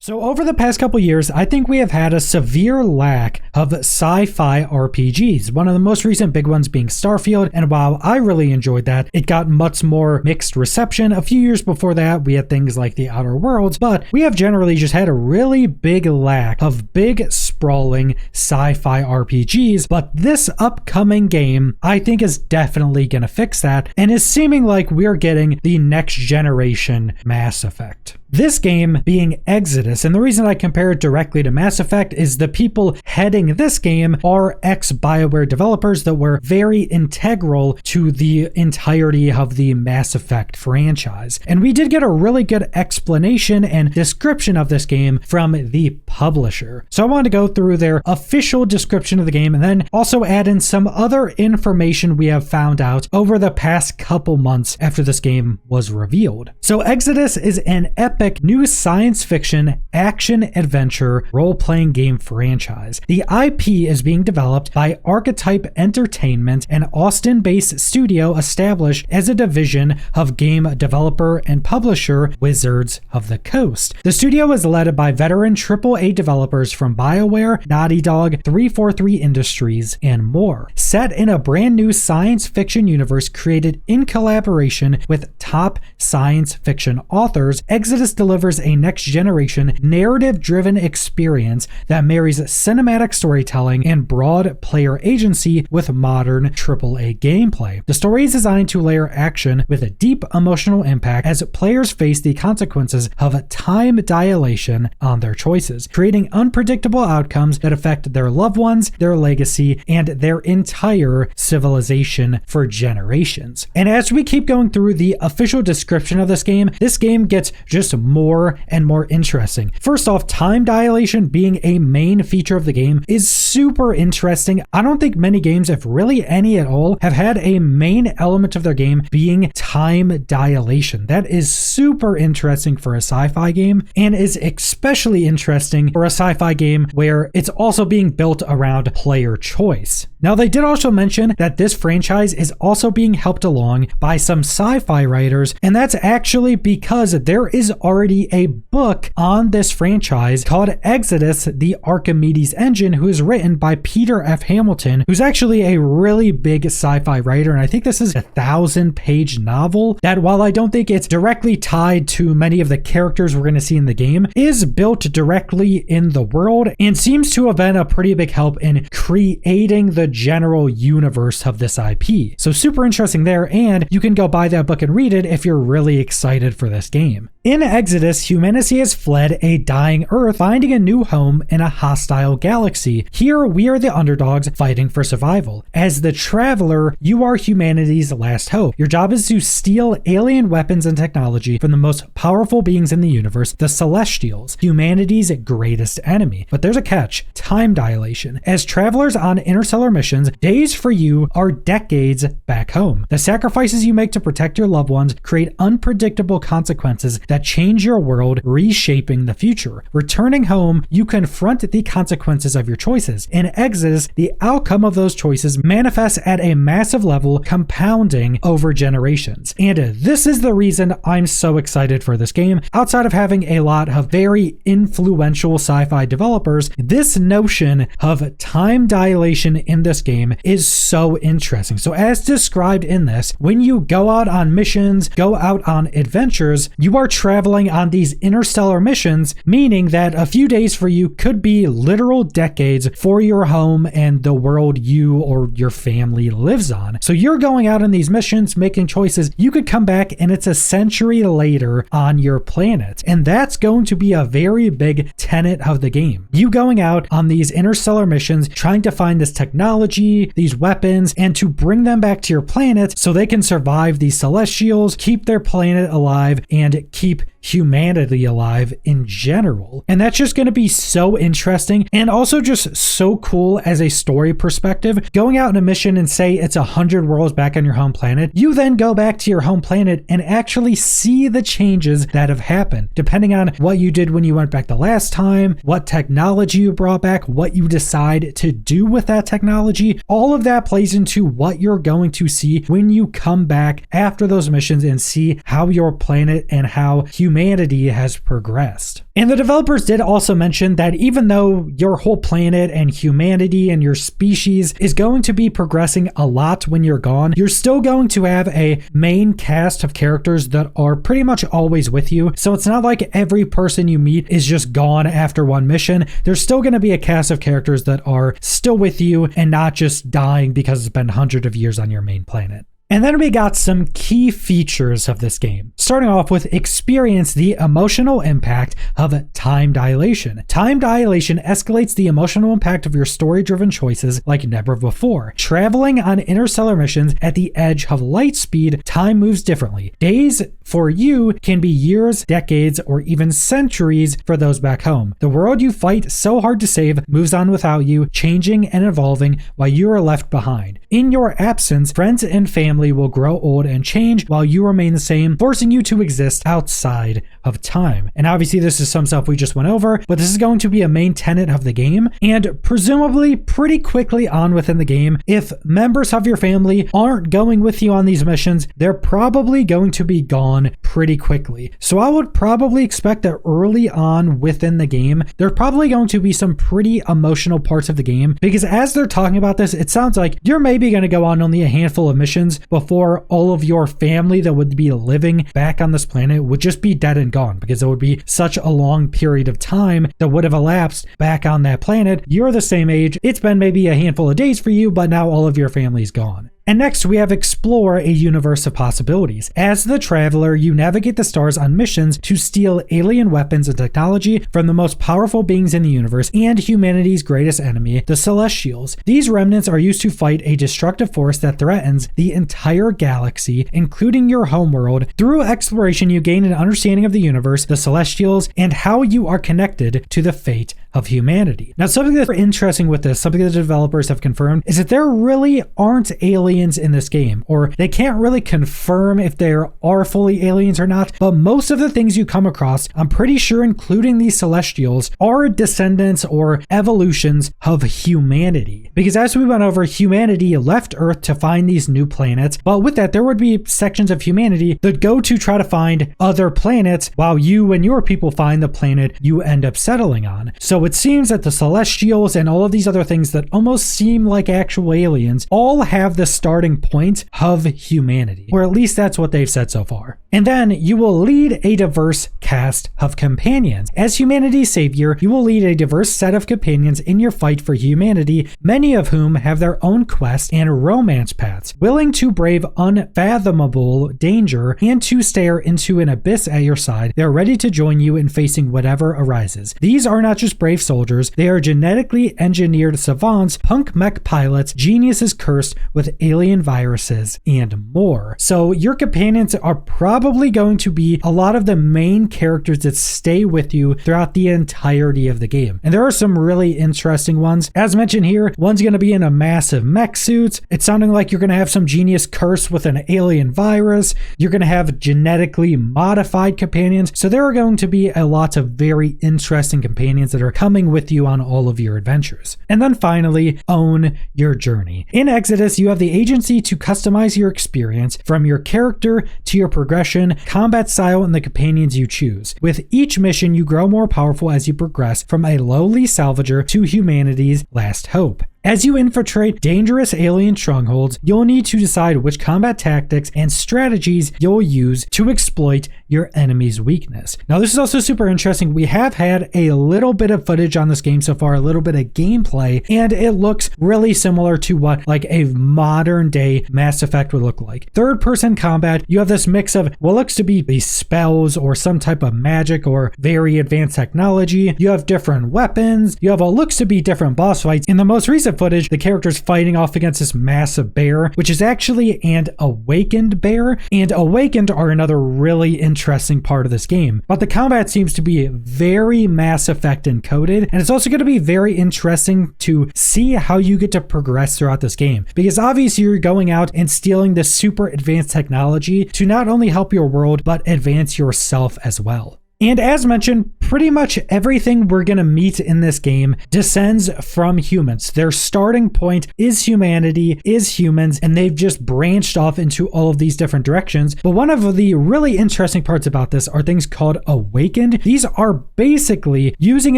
So over the past couple years, I think we have had a severe lack of sci-fi RPGs. One of the most recent big ones being Starfield, and while I really enjoyed that, it got much more mixed reception. A few years before that, we had things like The Outer Worlds, but we have generally just had a really big lack of big, sprawling sci-fi RPGs. But this upcoming game, I think, is definitely going to fix that, and is seeming like we're getting the next generation Mass Effect. This game being Exodus, and the reason I compare it directly to Mass Effect is the people heading this game are ex-BioWare developers that were very integral to the entirety of the Mass Effect franchise. And we did get a really good explanation and description of this game from the publisher. So I wanted to go through their official description of the game and then also add in some other information we have found out over the past couple months after this game was revealed. So Exodus is an epic new science fiction action adventure role-playing game franchise. The IP is being developed by Archetype Entertainment, an Austin-based studio established as a division of game developer and publisher Wizards of the Coast. The studio is led by veteran AAA developers from BioWare, Naughty Dog, 343 Industries, and more. Set in a brand new science fiction universe created in collaboration with top science fiction authors, Exodus delivers a next-generation, narrative-driven experience that marries cinematic storytelling and broad player agency with modern AAA gameplay. The story is designed to layer action with a deep emotional impact as players face the consequences of time dilation on their choices, creating unpredictable outcomes that affect their loved ones, their legacy, and their entire civilization for generations. And as we keep going through the official description of this game gets just more and more interesting. First off, time dilation being a main feature of the game is super interesting. I don't think many games, if really any at all, have had a main element of their game being time dilation. That is super interesting for a sci-fi game, and is especially interesting for a sci-fi game where it's also being built around player choice. Now, they did also mention that this franchise is also being helped along by some sci-fi writers, and that's actually because there is already a book on this franchise called Exodus, the Archimedes Engine, who is written by Peter F. Hamilton, who's actually a really big sci-fi writer, and I think this is a 1,000-page novel that, while I don't think it's directly tied to many of the characters we're going to see in the game, is built directly in the world and seems to have been a pretty big help in creating the general universe of this IP. So super interesting there, and you can go buy that book and read it if you're really excited for this game. In Exodus, humanity has fled a dying Earth, finding a new home in a hostile galaxy. Here, we are the underdogs fighting for survival. As the traveler, you are humanity's last hope. Your job is to steal alien weapons and technology from the most powerful beings in the universe, the Celestials, humanity's greatest enemy. But there's a catch: time dilation. As travelers on interstellar missions, days for you are decades back home. The sacrifices you make to protect your loved ones create unpredictable consequences that change your world, reshaping the future. Returning home, you confront the consequences of your choices. In Exodus, the outcome of those choices manifests at a massive level, compounding over generations. And this is the reason I'm so excited for this game. Outside of having a lot of very influential sci-fi developers, this notion of time dilation in this game is so interesting. So as described in this, when you go out on missions, go out on adventures, you are traveling on these interstellar missions, meaning that a few days for you could be literal decades for your home and the world you or your family lives on. So you're going out on these missions, making choices. You could come back and it's a century later on your planet. And that's going to be a very big tenet of the game. You going out on these interstellar missions, trying to find this technology, these weapons, and to bring them back to your planet so they can survive these Celestials, keep their planet alive, and keep humanity alive in general. And that's just going to be so interesting and also just so cool as a story perspective. Going out on a mission and say it's 100 worlds back on your home planet, you then go back to your home planet and actually see the changes that have happened, depending on what you did when you went back the last time, what technology you brought back, what you decide to do with that technology. All of that plays into what you're going to see when you come back after those missions and see how your planet and how humanity humanity has progressed. And the developers did also mention that even though your whole planet and humanity and your species is going to be progressing a lot when you're gone, you're still going to have a main cast of characters that are pretty much always with you. So it's not like every person you meet is just gone after one mission. There's still going to be a cast of characters that are still with you and not just dying because it's been hundreds of years on your main planet. And then we got some key features of this game. Starting off with experience the emotional impact of time dilation. Time dilation escalates the emotional impact of your story-driven choices like never before. Traveling on interstellar missions at the edge of light speed, time moves differently. Days for you can be years, decades, or even centuries for those back home. The world you fight so hard to save moves on without you, changing and evolving while you are left behind. In your absence, friends and family will grow old and change while you remain the same, forcing you to exist outside of time. And obviously this is some stuff we just went over, but this is going to be a main tenet of the game, and presumably pretty quickly on within the game, if members of your family aren't going with you on these missions, they're probably going to be gone pretty quickly. So I would probably expect that early on within the game, there's probably going to be some pretty emotional parts of the game, because as they're talking about this, it sounds like you're maybe going to go on only a handful of missions before all of your family that would be living back on this planet would just be dead and gone, because it would be such a long period of time that would have elapsed back on that planet. You're the same age. It's been maybe a handful of days for you, but now all of your family's gone. And next we have explore a universe of possibilities. As the traveler, you navigate the stars on missions to steal alien weapons and technology from the most powerful beings in the universe and humanity's greatest enemy, the Celestials. These remnants are used to fight a destructive force that threatens the entire galaxy, including your homeworld. Through exploration, you gain an understanding of the universe, the Celestials, and how you are connected to the fate of humanity. Now, something that's interesting with this, something that the developers have confirmed, is that there really aren't aliens in this game, or they can't really confirm if there are fully aliens or not, but most of the things you come across, I'm pretty sure, including these Celestials, are descendants or evolutions of humanity. Because as we went over, humanity left Earth to find these new planets, but with that, there would be sections of humanity that go to try to find other planets while you and your people find the planet you end up settling on. So it seems that the Celestials and all of these other things that almost seem like actual aliens all have the starting point of humanity, or at least that's what they've said so far. And then you will lead a diverse cast of companions. As humanity's savior, you will lead a diverse set of companions in your fight for humanity, many of whom have their own quests and romance paths. Willing to brave unfathomable danger and to stare into an abyss at your side, they are ready to join you in facing whatever arises. These are not just brave soldiers, they are genetically engineered savants, punk mech pilots, geniuses cursed with alien viruses, and more. So your companions are probably going to be a lot of the main characters that stay with you throughout the entirety of the game. And there are some really interesting ones. As mentioned here, one's going to be in a massive mech suit. It's sounding like you're going to have some genius cursed with an alien virus. You're going to have genetically modified companions. So there are going to be a lot of very interesting companions that are coming with you on all of your adventures. And then finally, own your journey. In Exodus, you have the agency to customize your experience from your character to your progression, combat style, and the companions you choose. With each mission, you grow more powerful as you progress from a lowly salvager to humanity's last hope. As you infiltrate dangerous alien strongholds, you'll need to decide which combat tactics and strategies you'll use to exploit your enemy's weakness. Now, this is also super interesting. We have had a little bit of footage on this game so far, a little bit of gameplay, and it looks really similar to what like a modern day Mass Effect would look like. Third-person combat, you have this mix of what looks to be these spells or some type of magic or very advanced technology. You have different weapons. You have what looks to be different boss fights. In the most recent footage, the character's fighting off against this massive bear, which is actually an awakened bear, and awakened are another really interesting part of this game. But the combat seems to be very Mass Effect encoded, and it's also going to be very interesting to see how you get to progress throughout this game, because obviously you're going out and stealing this super advanced technology to not only help your world, but advance yourself as well. And as mentioned, pretty much everything we're going to meet in this game descends from humans. Their starting point is humanity, is humans, and they've just branched off into all of these different directions. But one of the really interesting parts about this are things called awakened. These are basically using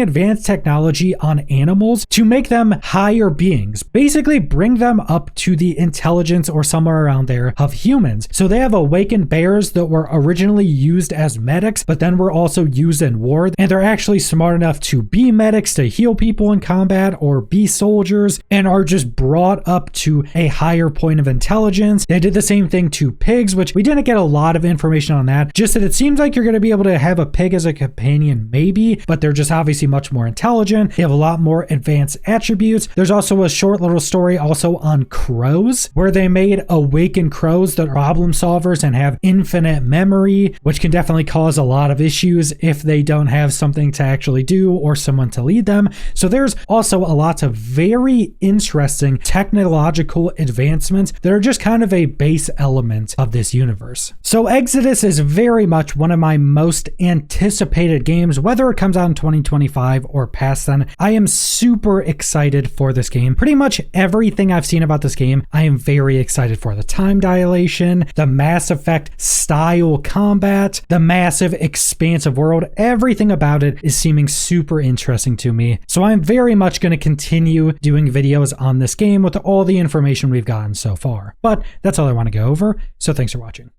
advanced technology on animals to make them higher beings, basically bring them up to the intelligence or somewhere around there of humans. So they have awakened bears that were originally used as medics, but then were also used in war, and they're actually smart enough to be medics to heal people in combat or be soldiers, and are just brought up to a higher point of intelligence. They did the same thing to pigs, which we didn't get a lot of information on that, just that it seems like you're going to be able to have a pig as a companion maybe, but they're just obviously much more intelligent. They have a lot more advanced attributes. There's also a short little story also on crows, where they made awakened crows that are problem solvers and have infinite memory, which can definitely cause a lot of issues if they don't have something to actually do or someone to lead them. So there's also a lot of very interesting technological advancements that are just kind of a base element of this universe. So Exodus is very much one of my most anticipated games, whether it comes out in 2025 or past then. I am super excited for this game. Pretty much everything I've seen about this game, I am very excited for. The time dilation, the Mass Effect style combat, the massive expansive world, everything about it is seeming super interesting to me. So I'm very much going to continue doing videos on this game with all the information we've gotten so far. But that's all I want to go over, so thanks for watching.